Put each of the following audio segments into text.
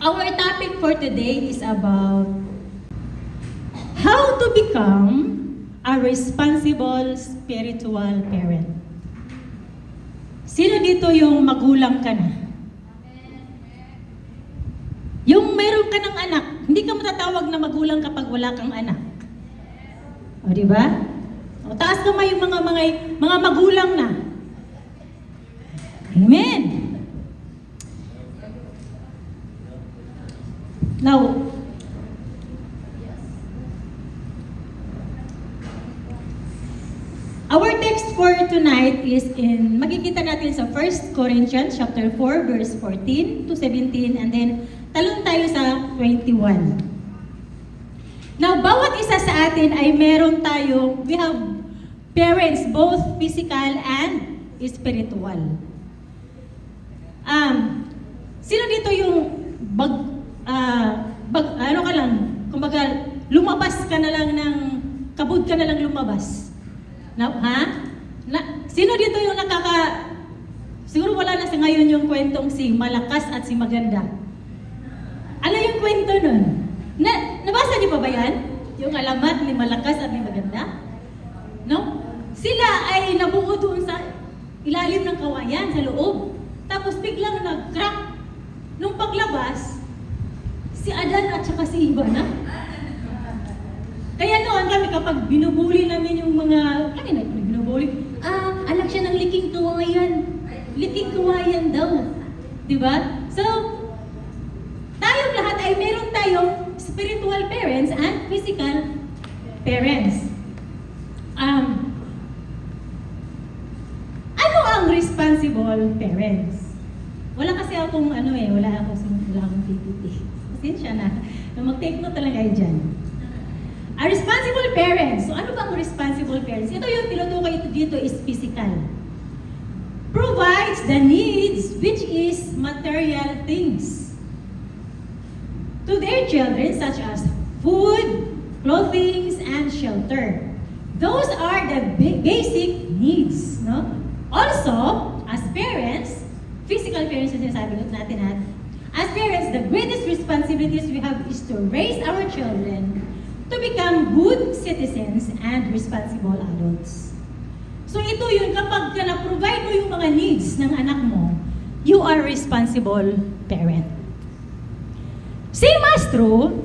Our topic for today is about how to become a responsible spiritual parent. Sino dito yung magulang ka na? Yung meron ka ng anak, hindi ka matatawag na magulang kapag wala kang anak. O, di ba? O, taas kamay yung mga magulang na. Amen. Now, our text for tonight is makikita natin sa 1 Corinthians chapter 4, verse 14 to 17, and then talon tayo sa 21. Now, bawat isa sa atin ay meron tayo, we have parents, both physical and spiritual. Sino dito yung ano ka lang, kumbaga, lumabas ka na lang kabud ka na lang lumabas. Sino dito yung siguro wala na sa ngayon yung kwentong si Malakas at si Maganda. Ano yung kwento nun? Nabasa niyo pa ba yan? Yung alamat ni Malakas at ni Maganda? No? Sila ay nabuo doon sa ilalim ng kawayan, sa loob. Tapos biglang nag-crack. Nung paglabas, si Adan at saka si Eva na. Kaya noon kami kapag binubuli namin yung binubuli, anak siya ng liking kawayan. Liking kawayan daw. Diba? So, tayong lahat ay meron tayong spiritual parents and physical parents. Ano ang responsible parents? Wala kasi akong wala akong PPT. Pasensya na. Mag-take note talaga kayo dyan. A responsible parents. So ano ba ang responsible parents? Ito yung tinutukoy dito is physical. Provides the needs, which is material things, to their children, such as food, clothing, and shelter. Those are the basic needs. No? Also, as parents, physical parents yung sinasabi natin as parents, the greatest responsibilities we have is to raise our children to become good citizens and responsible adults. So ito yun, kapag na-provide mo yung mga needs ng anak mo, you are responsible parent. Same as true,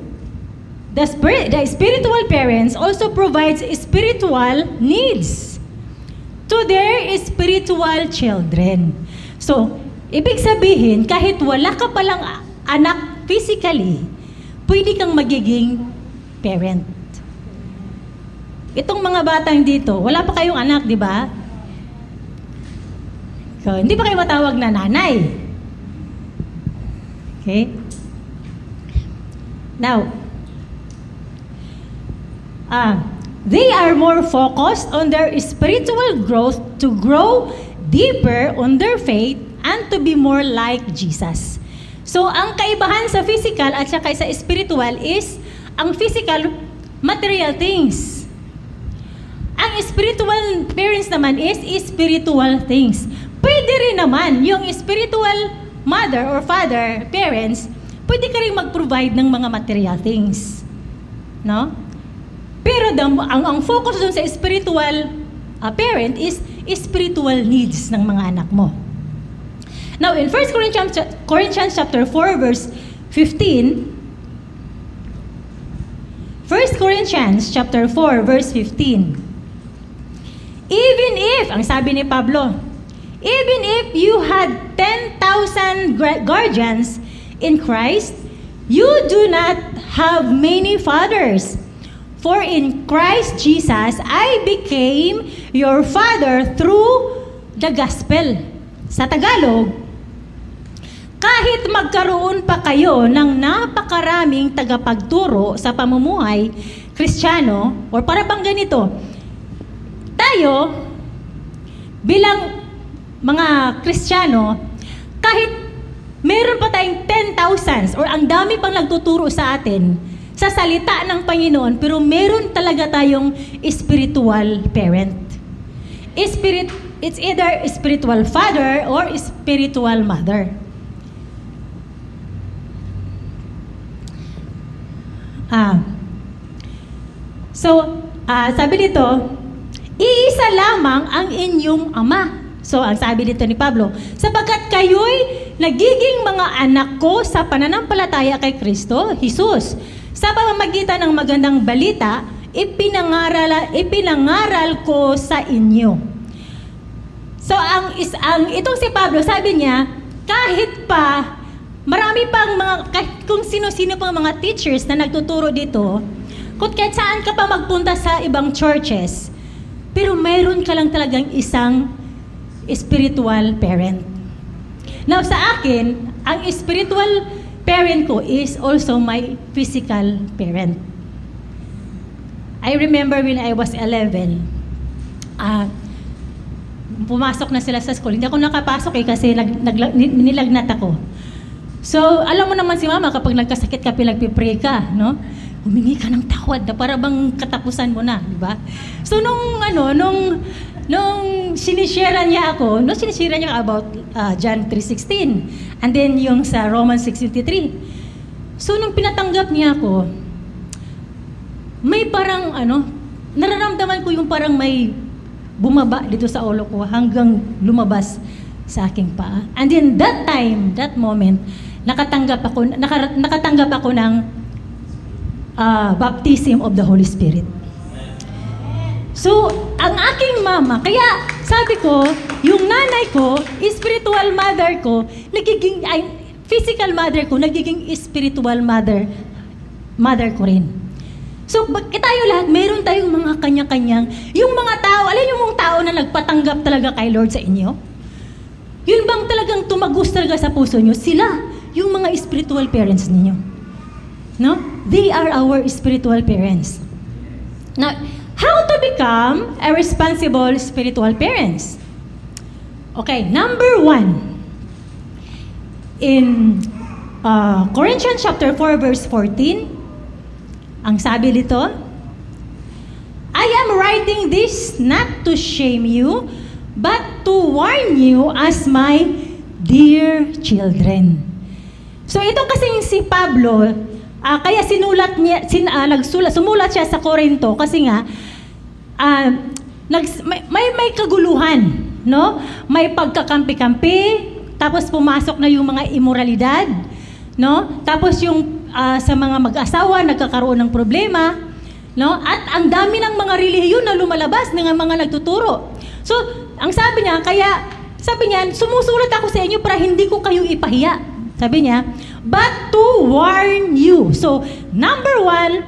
the spiritual parents also provides spiritual needs to their spiritual children. So, ibig sabihin, kahit wala ka palang anak physically, pwede kang magiging parent. Itong mga batang dito, wala pa kayong anak, di ba? So, hindi pa kayo matawag na nanay. Okay? Now, they are more focused on their spiritual growth to grow deeper on their faith and to be more like Jesus. So, ang kaibahan sa physical at saka sa spiritual is, ang physical, material things. Ang spiritual parents naman is spiritual things. Pwede rin naman, yung spiritual mother or father, parents, pwede ka rin mag-provide ng mga material things. No? Pero ang focus dun sa spiritual parent is spiritual needs ng mga anak mo. Now, in 1 Corinthians chapter 4, verse 15, 1 Corinthians chapter 4, verse 15, even if, ang sabi ni Pablo, even if you had 10,000 guardians in Christ, you do not have many fathers. For in Christ Jesus, I became your father through the gospel. Sa Tagalog, kahit magkaroon pa kayo ng napakaraming tagapagturo sa pamumuhay Kristiyano, or para bang ganito, tayo, bilang mga Kristiyano, kahit meron pa tayong 10,000s, or ang dami pang nagtuturo sa atin, sa salita ng Panginoon, pero meron talaga tayong spiritual parent. It's either spiritual father or spiritual mother. Ah, sabi dito, iisa lamang ang inyong ama. So, ang sabi dito ni Pablo, sapagkat kayo'y nagiging mga anak ko sa pananampalataya kay Kristo, Jesus. Sa pamamagitan ng magandang balita, ipinangaral ko sa inyo. So, itong si Pablo, sabi niya, kahit pa, marami pang kung sino-sino pang mga teachers na nagtuturo dito, kung kahit saan ka pa magpunta sa ibang churches, pero mayroon ka lang talagang isang spiritual parent. Now, sa akin, ang spiritual parent ko is also my physical parent. I remember when I was 11, pumasok na sila sa school. Hindi ako nakapasok kasi nilagnat ako. So, alam mo naman si mama, kapag nagkasakit ka, pinagpipray ka, no? Humingi ka ng tawad na para bang katapusan mo na, di ba? So, nung sinishare niya about John 3:16, and then yung sa Romans 6:23. So, nung pinatanggap niya ako, may parang nararamdaman ko yung parang may bumaba dito sa ulo ko hanggang lumabas sa aking paa. And in that moment, nakatanggap ako ng baptism of the Holy Spirit. So, ang aking mama, kaya sabi ko, yung nanay ko, spiritual mother ko, physical mother ko, nagiging spiritual mother ko rin. So, tayo lahat, meron tayong mga kanya-kanyang, yung mga tao, alam yung mga tao na nagpatanggap talaga kay Lord sa inyo? Yun bang talagang tumagos talaga sa puso nyo? Sila, yung mga spiritual parents ninyo. No? They are our spiritual parents. Now, how to become a responsible spiritual parents? Okay, number 1. In Corinthians chapter 4, verse 14, ang sabi dito, I am writing this not to shame you, but to warn you as my dear children. So ito kasing si Pablo, kaya sumulat siya sa Korinto kasi nga may kaguluhan, no? May pagkakampi-kampi, tapos pumasok na yung mga immoralidad, no? Tapos yung sa mga mag-asawa nagkakaroon ng problema, no? At ang dami ng mga relihiyon na lumalabas ng mga nagtuturo. So, ang sabi niya, sumusulat ako sa inyo para hindi ko kayo ipahiya. Sabi niya, but to warn you. So, number 1,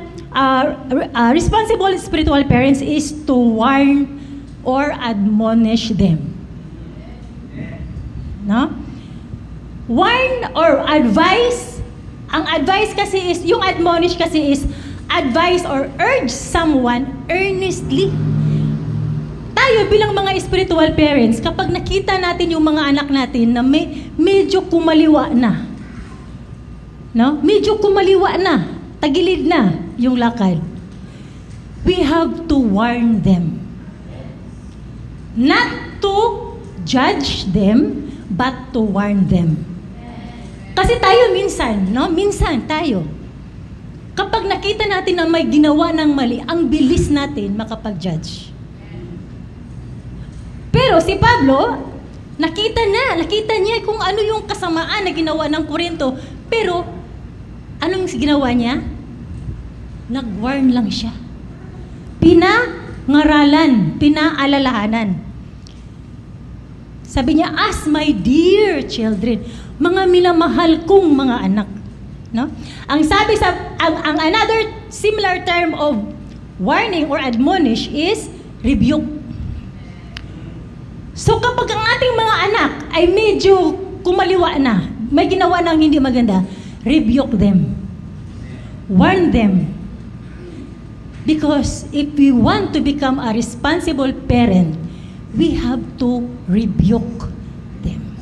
responsible spiritual parents is to warn or admonish them. No? Warn or advise. Ang advice kasi is, yung admonish kasi is advise or urge someone earnestly. Tayo bilang mga spiritual parents, kapag nakita natin yung mga anak natin na medyo kumaliwa na, no? Medyo kumaliwa na, tagilid na yung lakad, we have to warn them. Not to judge them, but to warn them. Kasi tayo minsan, no? Minsan tayo, kapag nakita natin na may ginawa ng mali, ang bilis natin makapag-judge. Pero si Pablo, nakita niya kung ano yung kasamaan na ginawa ng Korinto. Pero, anong ginawa niya? Nag-warn lang siya. Pinangaralan, pinaalalahanan. Sabi niya, as my dear children, mga minamahal kong mga anak. No? Ang sabi ang another similar term of warning or admonish is rebuke. So kapag ang ating mga anak ay medyo kumaliwa na, may ginawa ng hindi maganda, rebuke them. Warn them. Because if we want to become a responsible parent, we have to rebuke them.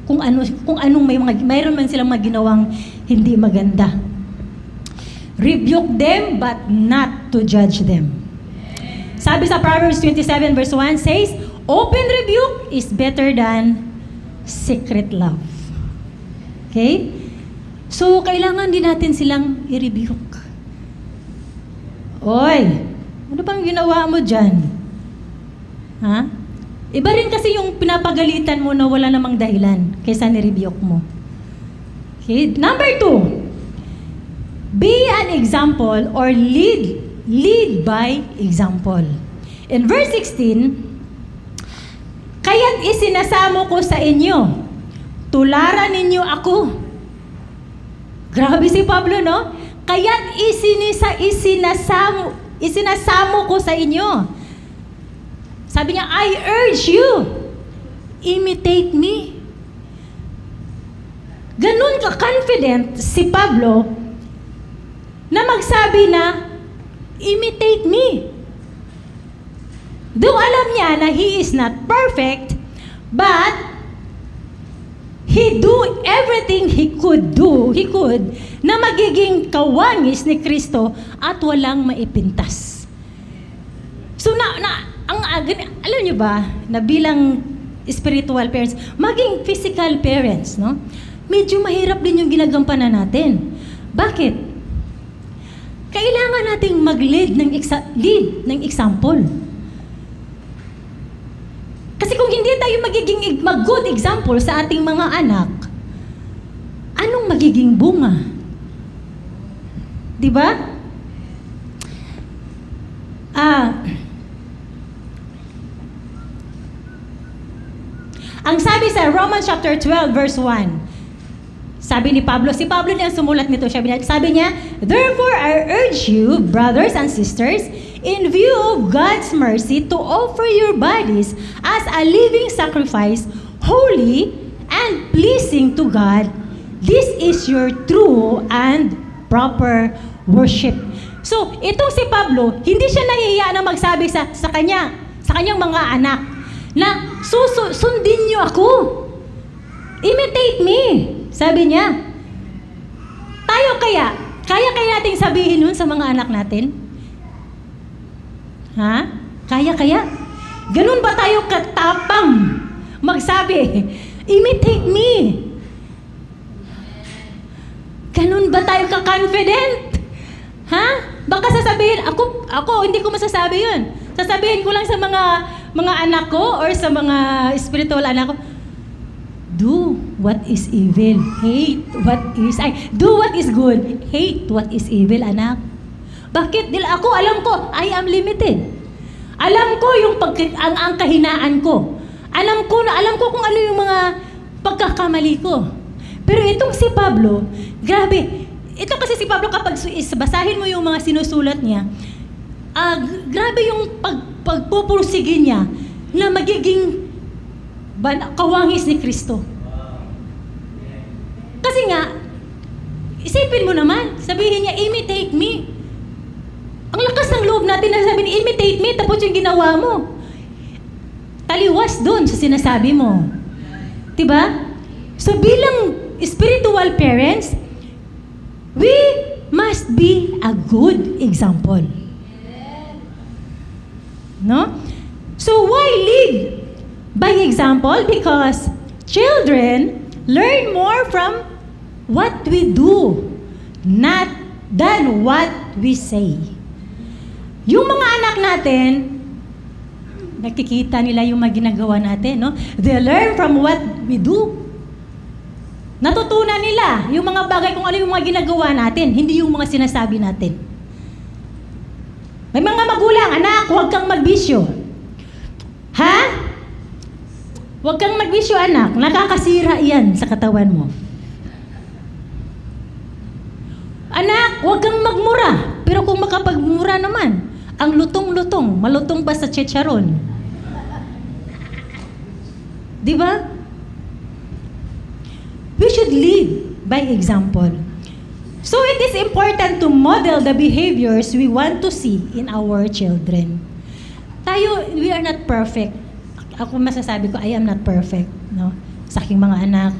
Kung anong mayroon man silang mga ginawang hindi maganda. Rebuke them but not to judge them. Sabi sa Proverbs 27 verse 1 says, open rebuke is better than secret love. Okay? So, kailangan din natin silang i-rebuke. Oy, ano bang ginawa mo dyan? Ha? Iba rin kasi yung pinapagalitan mo na wala namang dahilan kaysa nirebuke mo. Okay? Number 2, be an example or lead by example. In verse 16, kaya't isinasamo ko sa inyo, tularan ninyo ako. Grabe si Pablo, no? Kaya't isinasamo ko sa inyo. Sabi niya, I urge you, imitate me. Ganun ka-confident si Pablo na magsabi na, imitate me. Though alam niya na he is not perfect, but he do everything he could na magiging kawangis ni Kristo at walang maipintas. So alam niyo ba na bilang spiritual parents, maging physical parents, no? Medyo mahirap din yung ginagampanan natin. Bakit? Kailangan nating mag-lead ng example. Kasi kung hindi tayo magiging mag-good example sa ating mga anak, anong magiging bunga? Di ba? Ang sabi sa Romans chapter 12 verse 1, sabi ni Pablo, si Pablo niya sumulat nito, sabi niya, therefore I urge you, brothers and sisters, in view of God's mercy, to offer your bodies as a living sacrifice, holy and pleasing to God. This is your true and proper worship. So, itong si Pablo, hindi siya nahihiya na magsabi sa kanyang mga anak, na sundin niyo ako. Imitate me. Sabi niya. Kaya nating sabihin nun sa mga anak natin? Ha? Kaya? Ganun ba tayo katapang magsabi, imitate me? Ganun ba tayo ka-confident? Ha? Baka sasabihin, ako hindi ko masasabi yun. Sasabihin ko lang sa mga anak ko or sa mga spiritual anak ko, do what is evil, do what is good, hate what is evil, anak. Bakit? Dahil alam ko, I am limited. Alam ko yung ang kahinaan ko. Alam ko kung ano yung mga pagkakamali ko. Pero itong si Pablo, grabe. Ito kasi si Pablo, kapag basahin mo yung mga sinusulat niya, grabe yung pagpupursige niya na magiging kawangis ni Kristo. Kasi nga, isipin mo naman, sabihin niya, imitate me. Ang lakas ng loob natin na sabihin, imitate me, tapos yung ginawa mo. Taliwas doon sa sinasabi mo. Diba? So bilang spiritual parents, we must be a good example. No? So why lead by example? Because children learn more from what we do, not than what we say. Yung mga anak natin, nakikita nila yung mga ginagawa natin, no? They learn from what we do. Natutunan nila yung mga bagay kung ano yung mga ginagawa natin, hindi yung mga sinasabi natin. May mga magulang, anak, huwag kang magbisyo. Ha? Huwag kang magbisyo, anak. Nakakasira yan sa katawan mo. Anak, huwag kang magmura. Pero kung makapagmura naman, ang lutong-lutong, malutong pa sa chicharon. Di ba? We should lead by example. So it is important to model the behaviors we want to see in our children. We are not perfect. Ako masasabi ko, I am not perfect, no? Sa aking mga anak.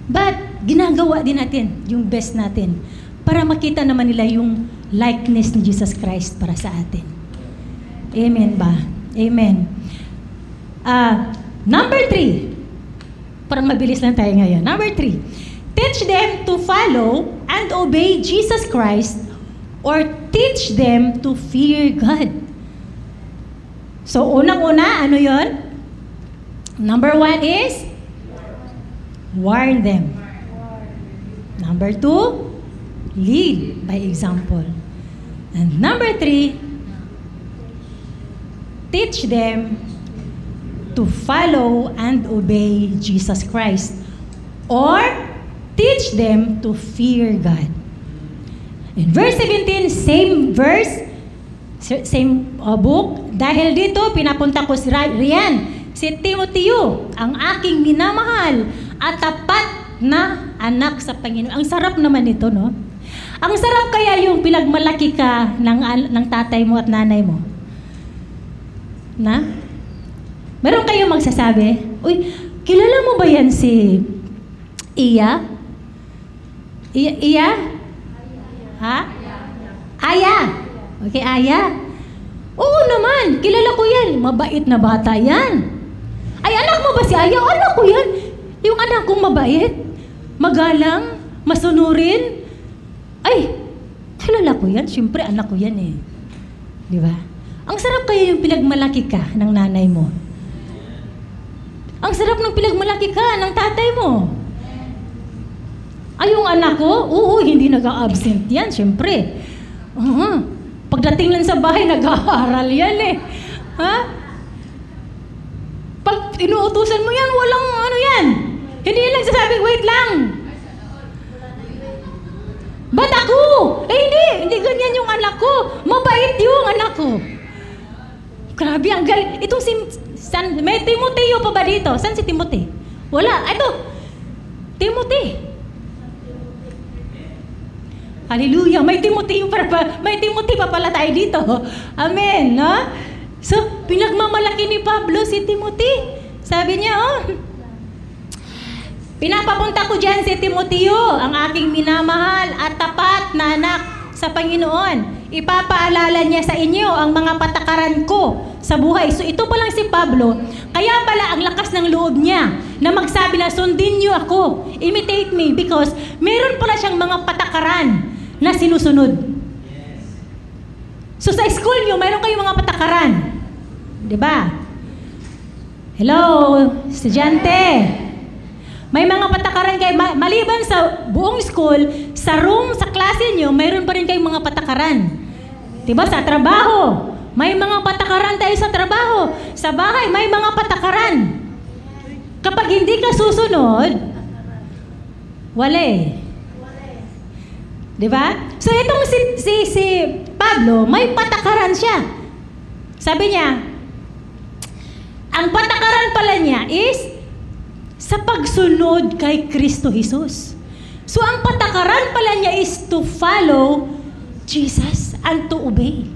But ginagawa din natin yung best natin para makita naman nila yung likeness ni Jesus Christ para sa atin. Amen ba? Amen. Number 3. Parang mabilis lang tayo ngayon. Number 3. Teach them to follow and obey Jesus Christ or teach them to fear God. So, unang-una, ano yon? Number 1 is, warn them. Number 2, lead by example. And number 3, teach them to follow and obey Jesus Christ. Or, teach them to fear God. In verse 17, same verse, same book. Dahil dito, pinapunta ko si Timoteo, ang aking minamahal at tapat na anak sa Panginoon. Ang sarap naman ito, no? Ang sarap kaya yung pinagmalaki ka ng tatay mo at nanay mo. Na? Meron kayong magsasabi, uy, kilala mo ba yan si Iya? Iya? Ha? Aya. Okay, Aya. Oo naman, kilala ko yan. Mabait na bata yan. Ay, anak mo ba si Aya? Anak ko yan. Yung anak kong mabait, magalang, masunurin. Ay, kilala ko yan. Siyempre, anak ko yan eh. Di ba? Ang sarap kaya yung pinagmalaki ka ng nanay mo. Ang sarap ng pinagmalaki ka ng tatay mo. Ay, yung anak ko, oo, hindi nag-a-absent yan, siyempre. Pagdating lang sa bahay, nag-aaral yan eh. Ha? Pag inuutusan mo yan, walang ano yan. Hindi lang sasabi, wait lang. Ba't ako? Hindi ganyan yung anak ko. Mabait yung anak ko. Grabe, ang galing. Itong may Timoteo pa ba dito? Saan si Timothy? Wala. Ito, Timothy. Hallelujah. May Timothy pa pala tayo dito. Amen, no? So, pinagmamalaki ni Pablo si Timothy. Sabi niya, pinapapunta ko dyan si Timoteo, ang aking minamahal at tapat na anak sa Panginoon. Ipapaalala niya sa inyo ang mga patakaran ko sa buhay. So, ito pa lang si Pablo. Kaya pala ang lakas ng loob niya na magsabi na, sundin niyo ako, imitate me, because meron pala siyang mga patakaran na sinusunod. So sa school nyo, mayroon kayong mga patakaran. Diba? Hello, estudyante. May mga patakaran kayo. Maliban sa buong school, sa room, sa klase nyo, mayroon pa rin kayong mga patakaran. Diba? Sa trabaho, may mga patakaran tayo sa trabaho. Sa bahay, may mga patakaran. Kapag hindi ka susunod, wala eh. Diba? So itong si Pablo, may patakaran siya. Sabi niya, ang patakaran pala niya is sa pagsunod kay Kristo Jesus. So ang patakaran pala niya is to follow Jesus and to obey.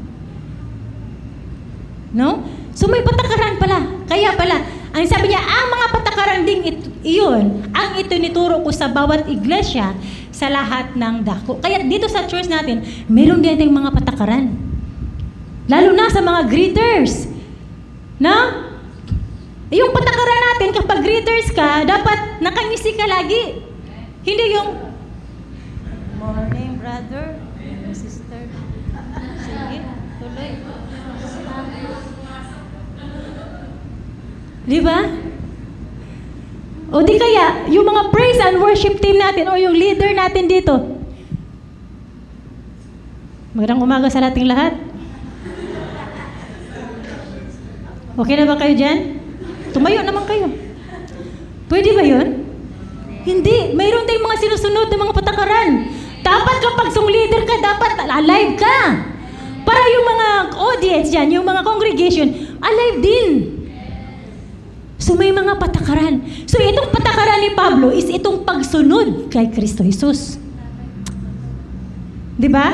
No? So may patakaran pala. Kaya pala, ang sabi niya, ang mga patakaran ding iyon, ang itinuturo ko sa bawat iglesia sa lahat ng dako. Kaya dito sa church natin, meron din tayong mga patakaran. Lalo na sa mga greeters. Na? Yung patakaran natin, kapag greeters ka, dapat nakangisi ka lagi. Hindi yung, morning, brother, sister. Sige, tuloy. Di ba? O di kaya, yung mga praise and worship team natin o yung leader natin dito. Magandang umaga sa ating lahat. Okay na ba kayo dyan? Tumayo naman kayo. Pwede ba yun? Hindi. Mayroon tayong mga sinusunod ng mga patakaran. Dapat kapag leader ka, dapat alive ka. Para yung mga audience dyan, yung mga congregation, alive din. So may mga patakaran. So itong patakaran ni Pablo is itong pagsunod kay Kristo Jesus. Diba?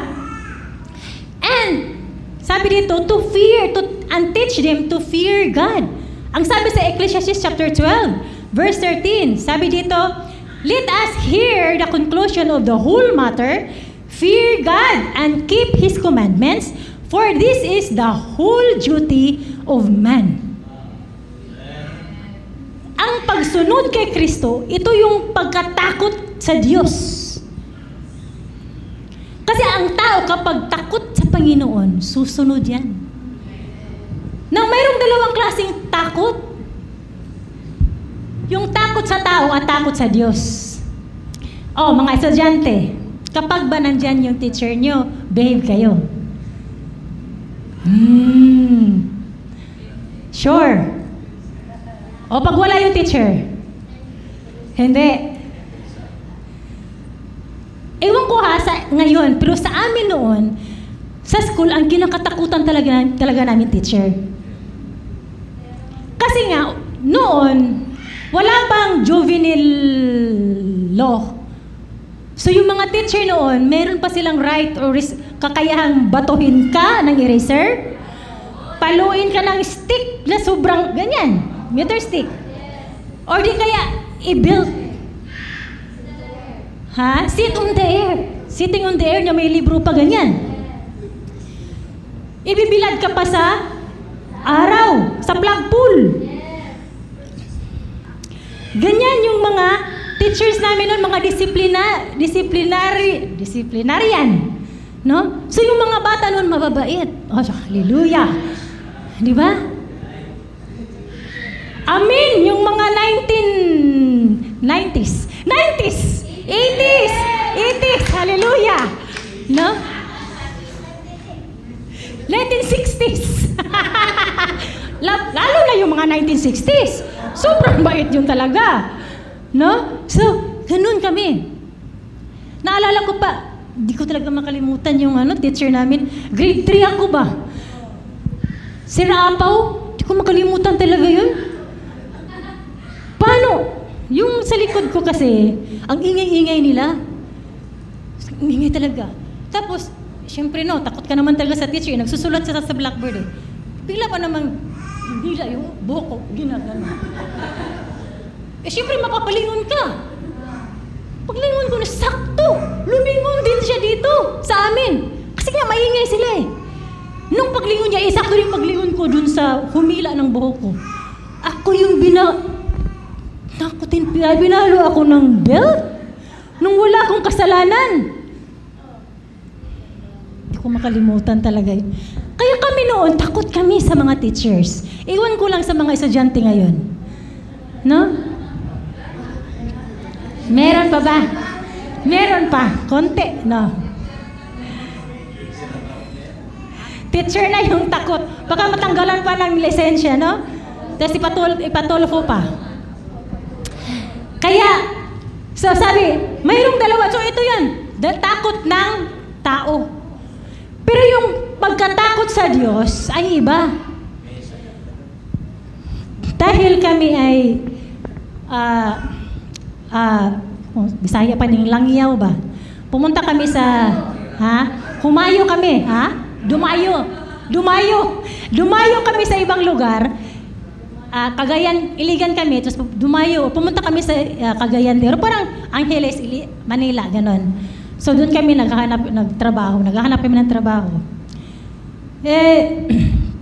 And sabi dito, to fear, and teach them to fear God. Ang sabi sa Ecclesiastes chapter 12, verse 13, sabi dito, let us hear the conclusion of the whole matter, fear God and keep His commandments, for this is the whole duty of man. Ang pagsunod kay Kristo, ito yung pagkatakot sa Diyos. Kasi ang tao kapag takot sa Panginoon, susunod yan. Nang mayroong dalawang klaseng takot. Yung takot sa tao at takot sa Diyos. Mga estudyante, kapag ba nandyan yung teacher nyo, behave kayo. Sure. Pag wala yung teacher, hindi. Ewan ko ngayon, pero sa amin noon, sa school, ang kinakatakutan talaga namin teacher. Kasi nga, noon, wala pang juvenile law. So yung mga teacher noon, meron pa silang right or kakayahang batuhin ka ng eraser, paluin ka ng stick na sobrang ganyan, meter stick. Or di kaya, i-build. Sit on the air. Sitting on the air niya, may libro pa ganyan. Ibibilad ka pa sa araw, sa flagpole. Ganyan yung mga teachers namin noon, mga disciplinarian. No? So yung mga bata noon mababait. Hallelujah. Di ba? Amen. Yung mga 90s, 80s, hallelujah. No? 1960s. Lalo na yung mga 1960s. Sobrang bait yun talaga. No? So, ganun kami. Naalala ko pa, di ko talaga makalimutan yung teacher namin. Grade 3 ako ba? Si Rapaw, di ko makalimutan talaga yun. Paano? Yung sa likod ko kasi, ang ingay-ingay nila. Ang ingay talaga. Tapos, syempre takot ka naman talaga sa teacher. Nagsusulat siya sa blackboard eh. Bigla pa namang, bigla yung buhok ko, ginagano. Syempre mapapalingon ka. Paglingon ko na, sakto! Lumingon din siya dito, sa amin. Kasi nga, maingay sila eh. Nung paglingon niya, sakto rin paglingon ko dun sa humila ng buhok ko. Ako yung binalo ako ng belt nung wala akong kasalanan. Hindi ko makalimutan talaga yun. Kaya kami noon, takot kami sa mga teachers. Iwan ko lang sa mga estudyante ngayon. No? Meron pa ba? Meron pa. Konti, no? Teacher na yung takot. Baka matanggalan pa ng lisensya, no? Tapos ipatulfo pa. Kaya, so sabi, mayroong dalawa. So ito yan. Takot ng tao. Pero yung pagkatakot sa Diyos ay iba. Dahil kami ay Bisaya pa ning langyaw ba? Pumunta kami sa humayo kami, Dumayo kami sa ibang lugar. Cagayan, Iligan kami, tapos pumunta kami sa Cagayan de Oro, parang Angeles, Manila, ganon. So doon kami naghahanap kami ng trabaho.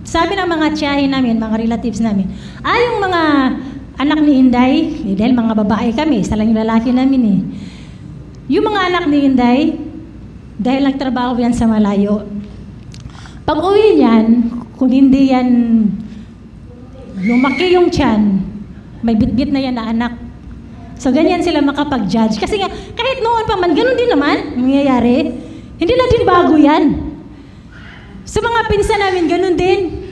Sabi ng mga tiyahin namin, mga relatives namin, yung mga anak ni Inday, dahil mga babae kami, isa lang yung lalaki namin eh. Yung mga anak ni Inday, dahil nagtrabaho yan sa malayo, pag uwi niyan, kung hindi yan lumaki yung tiyan, may bitbit na yan na anak. So ganyan sila makapag-judge. Kasi nga, kahit noon pa man, ganun din naman mangyayari. Hindi na din bago yan. Sa mga pinsan namin, ganun din.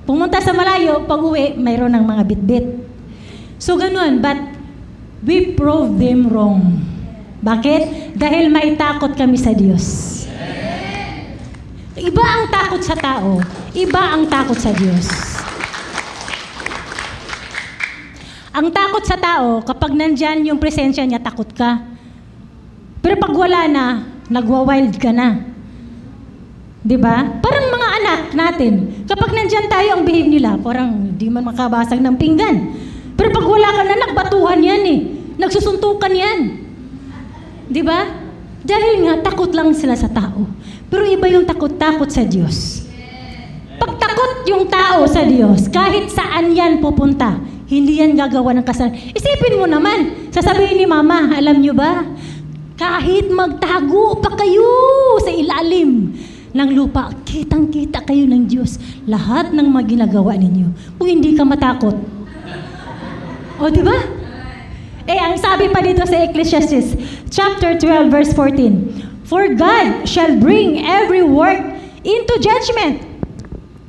Pumunta sa malayo, pag uwi, mayroon ng mga bitbit. So ganun, but we prove them wrong. Bakit? Dahil may takot kami sa Diyos. Iba ang takot sa tao, iba ang takot sa Diyos. Ang takot sa tao, kapag nandyan yung presensya niya, takot ka. Pero pag wala na, nagwa-wild ka na. Diba? Parang mga anak natin, kapag nandyan tayo, ang behave nila, parang di man makabasag ng pinggan. Pero pag wala ka na, nagbatuhan yan eh. Nagsusuntukan yan. Diba? Dahil nga, takot lang sila sa tao. Pero iba yung takot-takot sa Diyos. Pag takot yung tao sa Diyos, kahit saan yan pupunta, hindi yan gagawa ng kasalanan. Isipin mo naman, sasabihin ni Mama, alam nyo ba, kahit magtago pa kayo sa ilalim ng lupa. Kitang-kita kayo ng Diyos. Lahat ng mga ginagawa ninyo. Kung hindi ka matakot. O, di ba? Ang sabi pa dito sa Ecclesiastes, chapter 12, verse 14, For God shall bring every work into judgment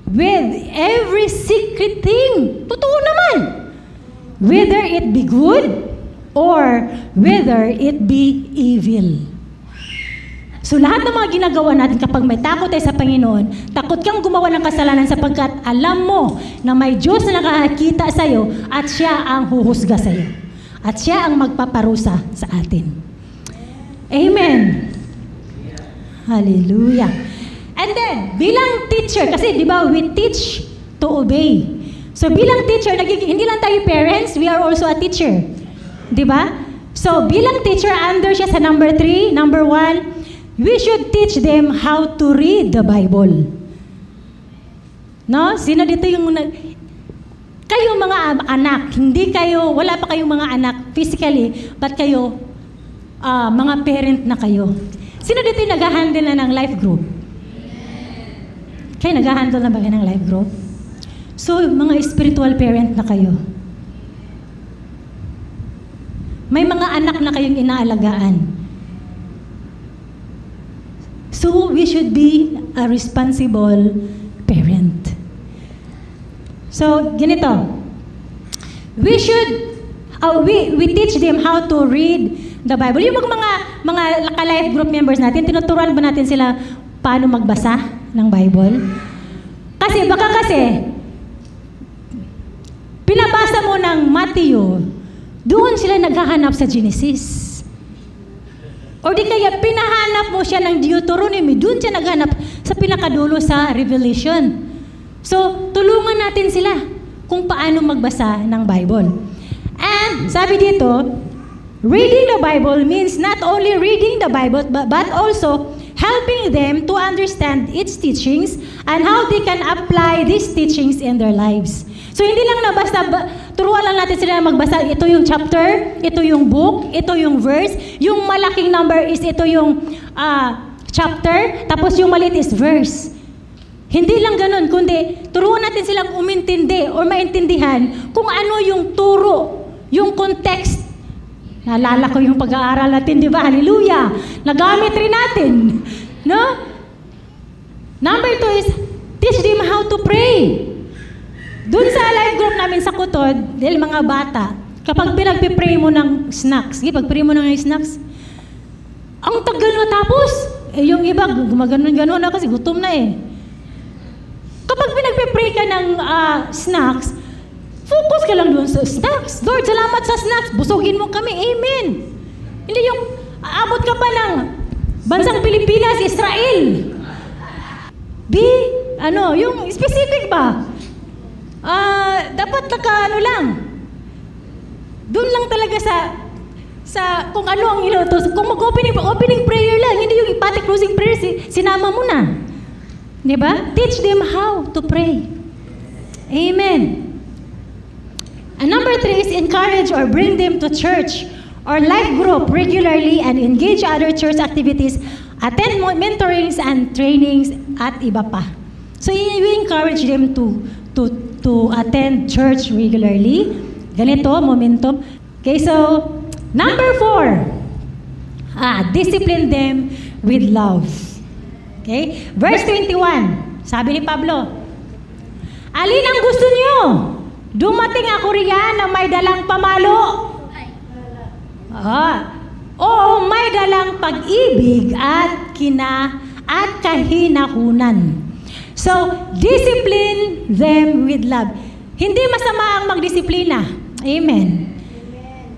with every secret thing. Totoo naman. Whether it be good or whether it be evil. So lahat ng mga ginagawa natin kapag may takot tayo sa Panginoon, takot kang gumawa ng kasalanan sapagkat alam mo na may Diyos na nakakita sa iyo at Siya ang huhusga sa iyo. At Siya ang magpaparusa sa atin. Amen. Hallelujah. And then, bilang teacher, kasi di ba we teach to obey. So bilang teacher, hindi lang tayo parents, we are also a teacher. Di ba? So bilang teacher, under siya sa number 3, number 1, we should teach them how to read the Bible. No? Sino dito yung kayo mga anak, hindi kayo, wala pa kayong mga anak physically, but kayo, mga parent na kayo. Sino dito yung nag-handle na ng life group? Kayo nag-handle na ba kayo ng life group? So, mga spiritual parent na kayo. May mga anak na kayong inaalagaan. So, we should be a responsible parent. So, ganito. We should, we teach them how to read the Bible. Yung mga ka-life group members natin, tinuturuan ba natin sila paano magbasa ng Bible? Kasi, pinabasa mo ng Matthew, doon sila naghahanap sa Genesis. O di kaya pinahanap mo siya ng Deuteronomy, doon siya naghanap sa pinakadulo sa Revelation. So, tulungan natin sila kung paano magbasa ng Bible. And sabi dito, reading the Bible means not only reading the Bible, but also helping them to understand its teachings and how they can apply these teachings in their lives. So, hindi lang na basta, turuan lang natin sila magbasa. Ito yung chapter, ito yung book, ito yung verse. Yung malaking number is ito yung chapter, tapos yung maliit is verse. Hindi lang ganun, kundi turuan natin silang umintindi or maintindihan kung ano yung turo, yung context. Naalala ko yung pag-aaral natin, di ba? Hallelujah! Nagamit rin natin. No? Number 2 is, teach them how to pray. Doon sa life group namin sa Kutod, dahil mga bata, kapag pinagpipray mo ng snacks, pag-pray mo ng snacks, ang tagal matapos. Yung iba, gumaganon-ganon na kasi gutom na eh. Kapag pinagpipray ka ng snacks, focus ka lang doon sa snacks. Lord, salamat sa snacks. Busugin mo kami. Amen. Hindi yung aabot ka pa ng bansang Pilipinas, Israel. Yung specific ba? Dapat lang. Doon lang talaga sa kung ano ang inutos. Kung mag-opening prayer lang, hindi yung ipati closing prayer, sinama mo na. Diba? Teach them how to pray. Amen. And number 3 is encourage or bring them to church or life group regularly and engage other church activities, attend mentorings and trainings at iba pa. So we encourage them to attend church regularly. Ganito, momentum. Okay, so number 4, discipline them with love. Okay? Verse 21, sabi ni Pablo, alin ang gusto niyo? Dumating ako riyan na may dalang pamalo. O may dalang pag-ibig at kahinahunan. So, discipline them with love. Hindi masama ang magdisiplina. Amen.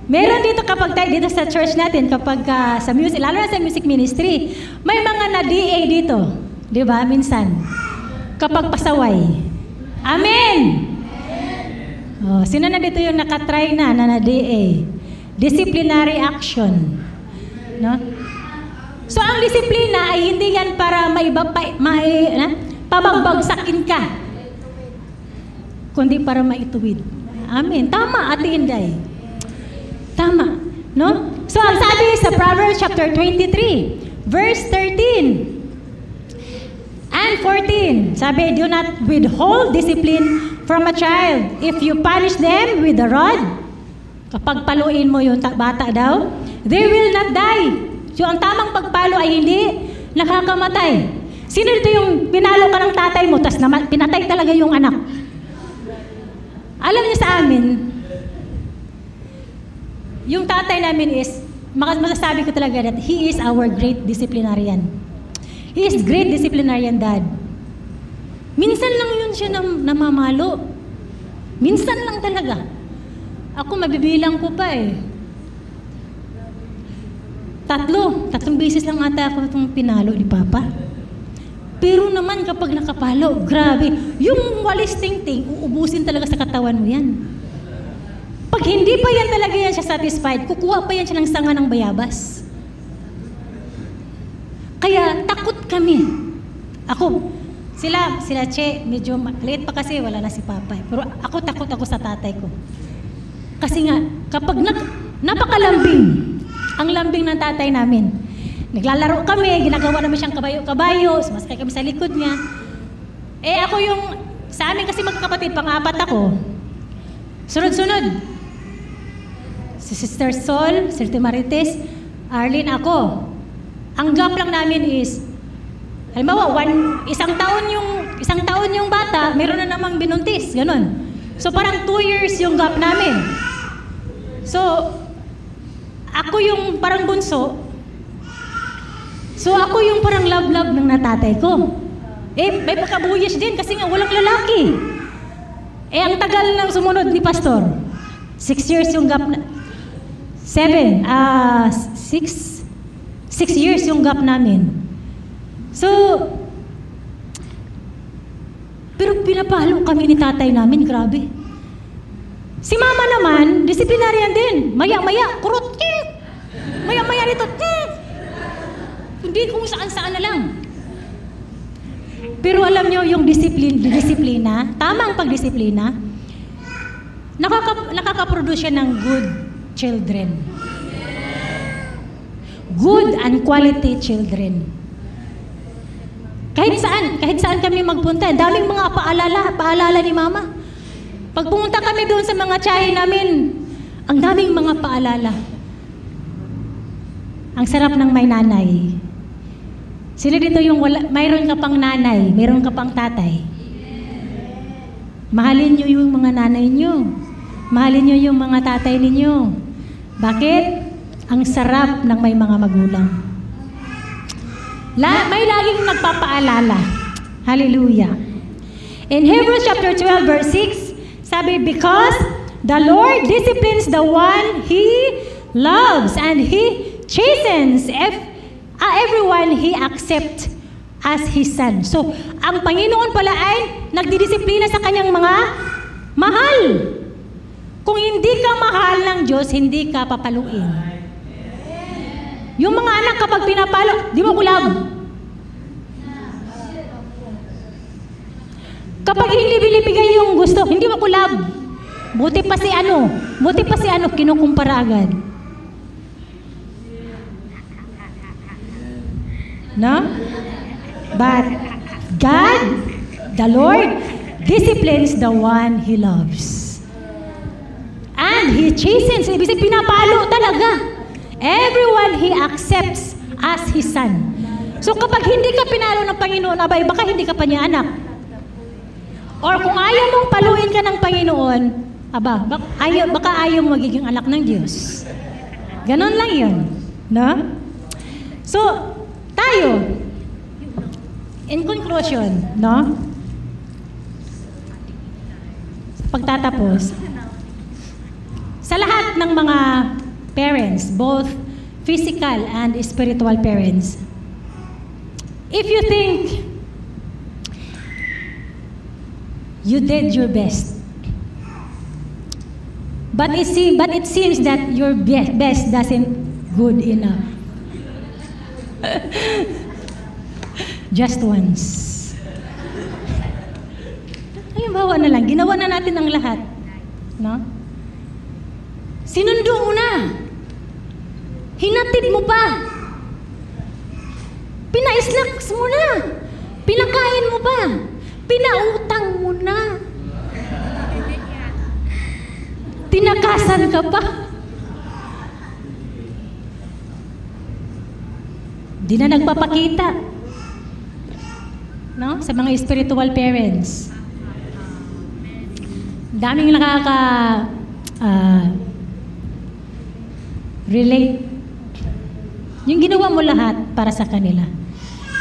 Meron dito kapag tayo dito sa church natin, kapag sa music, lalo na sa music ministry, may mga na-DA dito. Di ba? Minsan. Kapag pasaway. Amen! Sino na dito yung nakatry na na-DA? Disciplinary action. No? So, ang disiplina ay hindi yan para pabagbagsakin ka, kundi para maituwid. Amen. Tama, Ate Inday. Tama. No? So, ang sabi sa Proverbs chapter 23, verse 13, 9:14, sabi, do not withhold discipline from a child. If you punish them with the rod, kapag paluin mo yung bata daw, they will not die. So, ang tamang pagpalo ay hindi nakakamatay. Sino dito yung pinalo ka ng tatay mo, tas pinatay talaga yung anak? Alam niyo sa amin, yung tatay namin is, masasabi ko talaga that he is our great disciplinarian. He is great disciplinarian dad. Minsan lang yun siya namamalo. Minsan lang talaga. Ako mabibilang ko pa eh. Tatlong beses lang ata ako itong pinalo ni Papa. Pero naman kapag nakapalo, grabe, yung walis ting-ting, uubusin talaga sa katawan mo yan. Pag hindi pa yan talaga yan siya satisfied, kukuha pa yan siya ng sanga ng bayabas. Kaya takot kami. Sila Che, medyo late pa kasi, wala na si Papa. Pero takot ako sa tatay ko. Kasi nga, kapag napakalambing, ang lambing ng tatay namin. Naglalaro kami, ginagawa naman siyang kabayo-kabayo, sumasakay kami sa likod niya. Ako sa amin kasi magkakapatid, pang-apat ako. Sunod-sunod. Si Sister Sol, Sister Marites, Arlene, ako. Ang gap lang namin is, halimbawa, isang taon yung bata, meron na namang binuntis, ganun. So parang 2 years yung gap namin. So, ako yung parang bunso. So ako yung parang love-love ng natatay ko. May pagkabuyas din kasi nga walang lalaki. Ang tagal ng sumunod ni Pastor. 6 years yung gap na... 6 years yung gap namin. So, pero pinapalo kami ni tatay namin, grabe. Si mama naman, disciplinarian din. Maya-maya, kurot, maya-maya nito, hindi kung saan-saan na lang. Pero alam nyo, yung disiplina, tamang pagdisiplina, nakaka-produce siya ng good children. Good and quality children. Kahit saan kami magpunta, daming mga paalala ni Mama. Pag pumunta kami doon sa mga tiyahin namin, ang daming mga paalala. Ang sarap ng may nanay. Sino dito yung mayroon ka pang nanay, mayroon ka pang tatay? Mahalin nyo yung mga nanay nyo. Mahalin nyo yung mga tatay ninyo. Bakit? Ang sarap ng may mga magulang. May laging nagpapaalala. Hallelujah. In Hebrews chapter 12 verse 6, sabi, because the Lord disciplines the one He loves and He chastens everyone He accepts as His son. So, ang Panginoon pala ay nagdidisiplina sa kanyang mga mahal. Kung hindi ka mahal ng Diyos, hindi ka papaluin. Yung mga anak kapag pinapalo, di mo kulab. Kapag hindi binibigay yung gusto, hindi mo kulab. Buti pa si ano, kinukumpara agad. No? But God, the Lord, disciplines the one He loves. And He chastens, ibig sabihin pinapalo talaga. Everyone He accepts as His son. So kapag hindi ka pinalo ng Panginoon, abay, baka hindi ka pa niya anak. Or kung ayaw mong paluin ka ng Panginoon, baka ayaw mo magiging anak ng Diyos. Ganon lang yun. No? So, tayo, in conclusion, no? Pagtatapos, sa lahat ng mga parents, both physical and spiritual parents, if you think you did your best, but it seems that your best doesn't good enough. Just once. Halimbawa na lang, ginawa na natin ang lahat, no? Sinundo mo na. Hinatid mo pa. Pina-snacks mo na. Pinakain mo pa. Pinautang mo na. Tinakasan ka pa. Di na nagpapakita. No? Sa mga spiritual parents. Daming relate. Yung ginawa mo lahat para sa kanila.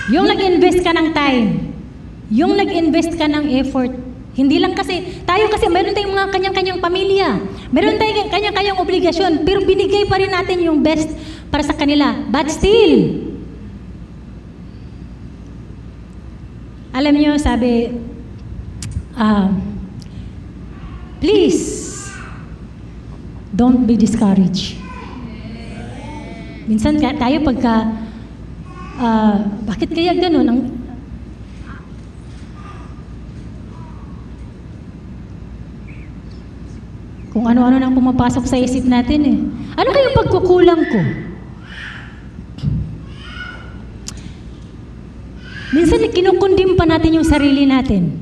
Yung nag-invest ka ng time. Yung nag-invest ka ng effort. Hindi lang kasi, tayo kasi meron tayong mga kanyang-kanyang pamilya. Meron tayong kanyang-kanyang obligasyon. Pero binigay pa rin natin yung best para sa kanila. But still, alam niyo, sabi, please, don't be discouraged. Minsan tayo pagka, bakit kaya ganun? Kung ano-ano nang pumapasok sa isip natin eh. Ano kayong pagkukulang ko? Minsan kinukundim pa natin yung sarili natin.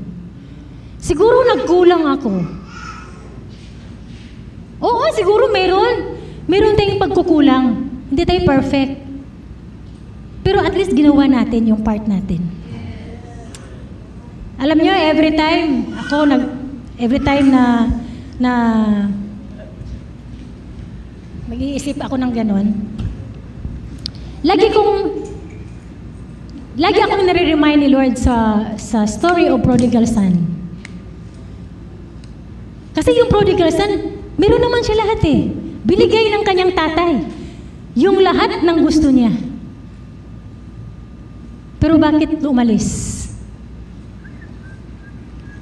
Siguro nagkulang ako. Oo, siguro meron. Meron tayong pagkukulang. Hindi tayo perfect. Pero at least ginawa natin yung part natin. Alam nyo, every time na mag-iisip ako ng ganon, lagi akong nare-remind ni Lord sa story of Prodigal Son. Kasi yung Prodigal Son, meron naman siya lahat eh. Binigay ng kanyang tatay yung lahat ng gusto niya. Pero bakit umalis?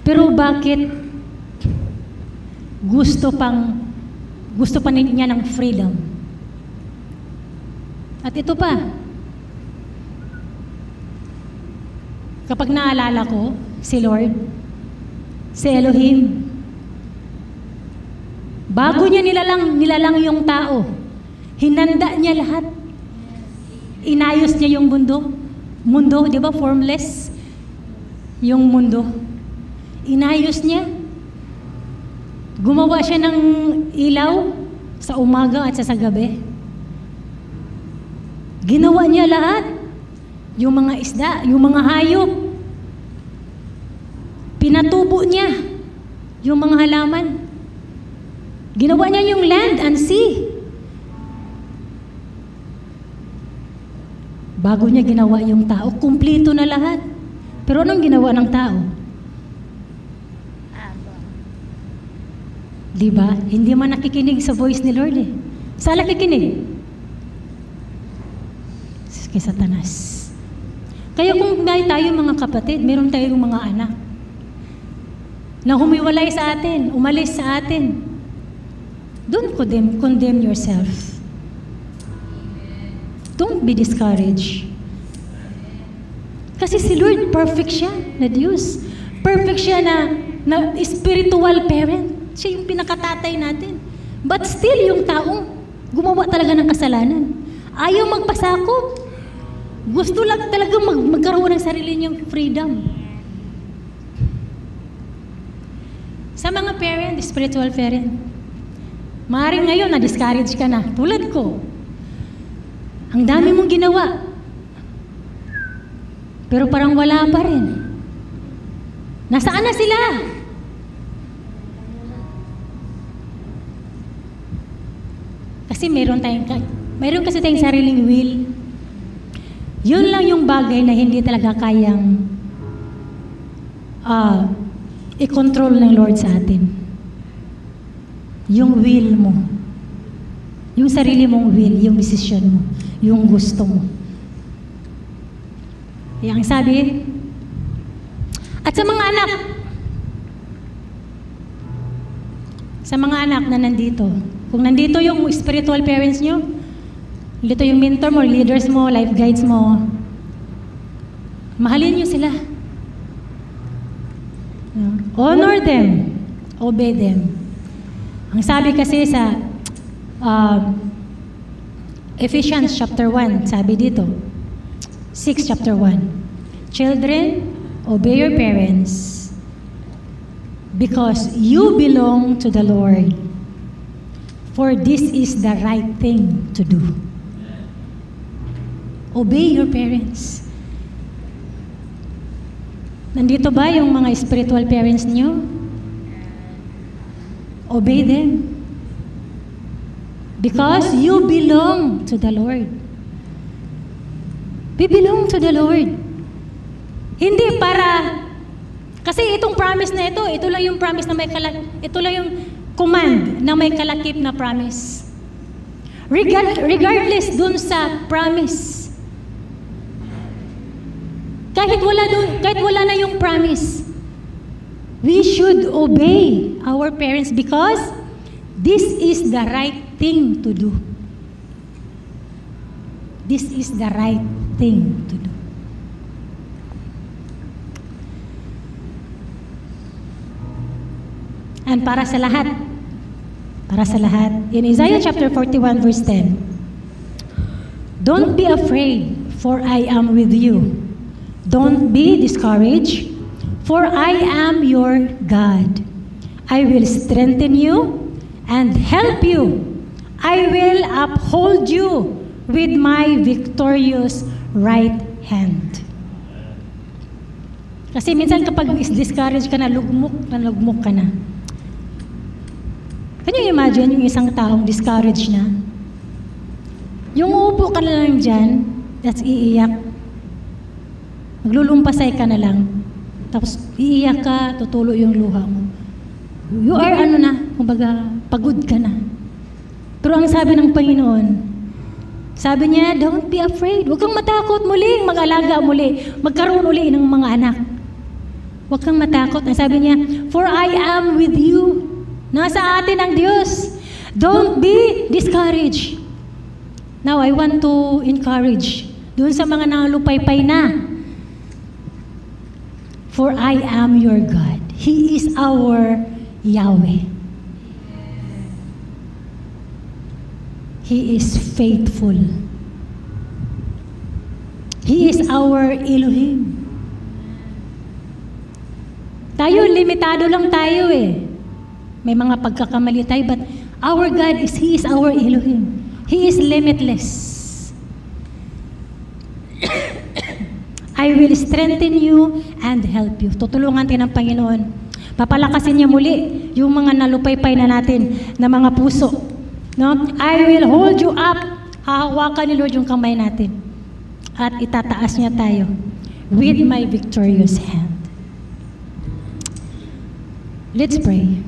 Pero bakit gusto pa niya ng freedom? At ito pa, kapag naalala ko si Lord, si Elohim, bago niya nilalang yung tao, hinanda niya lahat. Inayos niya yung mundo, di ba, formless yung mundo. Inayos niya. Gumawa siya ng ilaw sa umaga at sa gabi. Ginawa niya lahat. Yung mga isda, yung mga hayop. Pinatubo niya yung mga halaman. Ginawa niya yung land and sea. Bago niya ginawa yung tao, kumplito na lahat. Pero anong ginawa ng tao? Diba? Hindi man nakikinig sa voice ni Lord eh. Saan nakikinig? Kay Satanas. Kaya kung may tayo mga kapatid, meron tayong mga anak na humiwalay sa atin, umalis sa atin, don't condemn yourself. Don't be discouraged. Kasi si Lord, perfect siya na Diyos. Perfect siya na spiritual parent. Siya yung pinakatatay natin. But still, yung taong gumawa talaga ng kasalanan. Ayaw magpasakop. Gusto lang talaga magkaroon ng sarili niyang freedom. Sa mga parent, spiritual parent, maaaring ngayon na-discourage ka na. Tulad ko. Ang dami mong ginawa. Pero parang wala pa rin. Nasaan na sila? Kasi meron kasi tayong sariling will. Yun lang yung bagay na hindi talaga kayang i-control ng Lord sa atin. Yung will mo. Yung sarili mong will, yung decision mo, yung gusto mo. Kaya ang sabi, at sa mga anak na nandito, kung nandito yung spiritual parents nyo, nandito yung mentor mo, leaders mo, life guides mo, mahalin nyo sila. Honor them, obey them. Ang sabi kasi sa Ephesians chapter 1, sabi dito, 6 chapter 1, children, Obey your parents because you belong to the Lord. For this is the right thing to do. Obey your parents. Nandito ba yung mga spiritual parents niyo? Obey them. Because you belong to the Lord. We belong to the Lord. Hindi para, kasi itong promise na ito lang yung promise na ito lang yung command na may kalakip na promise. Regardless dun sa promise. Kahit wala na yung promise, we should obey our parents because this is the right thing to do. This is the right thing to do. And para sa lahat, in Isaiah chapter 41 verse 10, don't be afraid, for I am with you. Don't be discouraged, for I am your God. I will strengthen you and help you. I will uphold you with my victorious right hand. Kasi minsan kapag is-discourage ka na, lugmok ka na. Can you imagine yung isang taong discouraged na? Yung uupo ka na lang dyan, that's iiyak. Maglulumpasay ka na lang. Tapos iiyak ka, tutulo yung luha mo. You are kumbaga, pagod ka na. Pero ang sabi ng Panginoon, sabi niya, don't be afraid. Huwag kang matakot muli, mag-alaga muli, magkaroon uli ng mga anak. Huwag kang matakot. Ang sabi niya, for I am with you. Nasa atin ang Diyos. Don't be discouraged. Now, I want to encourage doon sa mga nalupaypay na. For I am your God. He is our Yahweh. He is faithful. He is our Elohim. Tayo, limitado lang tayo eh. May mga pagkakamali tayo, but our God He is our Elohim. He is limitless. I will strengthen you and help you. Tutulungan tayo ng Panginoon. Papalakasin niya muli yung mga nalupaypay na natin na mga puso. No? I will hold you up. Hahawakan ni Lord yung kamay natin. At itataas niya tayo with my victorious hand. Let's pray.